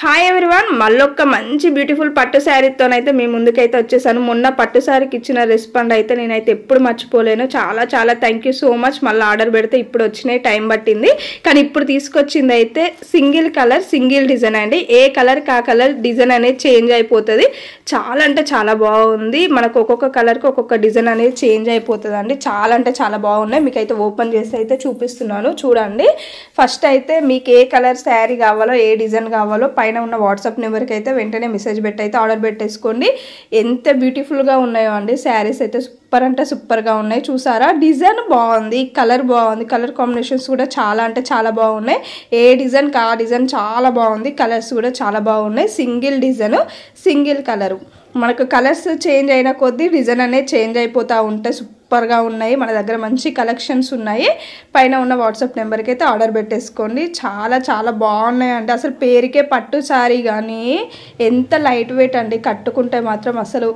Hi everyone, మళ్ళొక్క మంచి beautiful పట్టు శారీతోనైతే మీ ముందుకైతే వచ్చేసాను. మొన్న పట్టు శారీకి ఇచ్చిన రెస్పాండ్ అయితే నేనైతే ఎప్పుడు మర్చిపోలేను. చాలా చాలా థ్యాంక్ యూ సో మచ్. మళ్ళీ ఆర్డర్ పెడితే ఇప్పుడు వచ్చినాయి, టైం పట్టింది. కానీ ఇప్పుడు తీసుకొచ్చింది అయితే సింగిల్ కలర్ సింగిల్ డిజైన్ అండి. ఏ కలర్కి ఆ కలర్ డిజైన్ అనేది చేంజ్ అయిపోతుంది. చాలా అంటే చాలా బాగుంది. మనకు ఒక్కొక్క కలర్కి ఒక్కొక్క డిజైన్ అనేది చేంజ్ అయిపోతుంది అండి. చాలా అంటే చాలా బాగున్నాయి. మీకు అయితే ఓపెన్ చేసి అయితే చూపిస్తున్నాను, చూడండి. ఫస్ట్ అయితే మీకు ఏ కలర్ శారీ కావాలో, ఏ డిజైన్ కావాలో పైన ఉన్న వాట్సాప్ నెంబర్కి అయితే వెంటనే మెసేజ్ పెట్టి అయితే ఆర్డర్ పెట్టేసుకోండి. ఎంత బ్యూటిఫుల్గా ఉన్నాయో అండి శారీస్ అయితే. సూపర్ అంటే సూపర్గా ఉన్నాయి. చూసారా, డిజైన్ బాగుంది, కలర్ బాగుంది, కలర్ కాంబినేషన్స్ కూడా చాలా అంటే చాలా బాగున్నాయి. ఏ డిజైన్కి ఆ డిజైన్ చాలా బాగుంది. కలర్స్ కూడా చాలా బాగున్నాయి. Single design single colour. మనకు కలర్స్ చేంజ్ అయిన కొద్దీ డిజైన్ అనేది చేంజ్ అయిపోతూ ఉంటాయి. సూపర్గా ఉన్నాయి. మన దగ్గర మంచి కలెక్షన్స్ ఉన్నాయి. పైన ఉన్న వాట్సాప్ నెంబర్కి అయితే ఆర్డర్ పెట్టేసుకోండి. చాలా చాలా బాగున్నాయి అండి. అసలు పేరుకే పట్టు శారీ కానీ ఎంత లైట్ వెయిట్ అండి. కట్టుకుంటే మాత్రం అసలు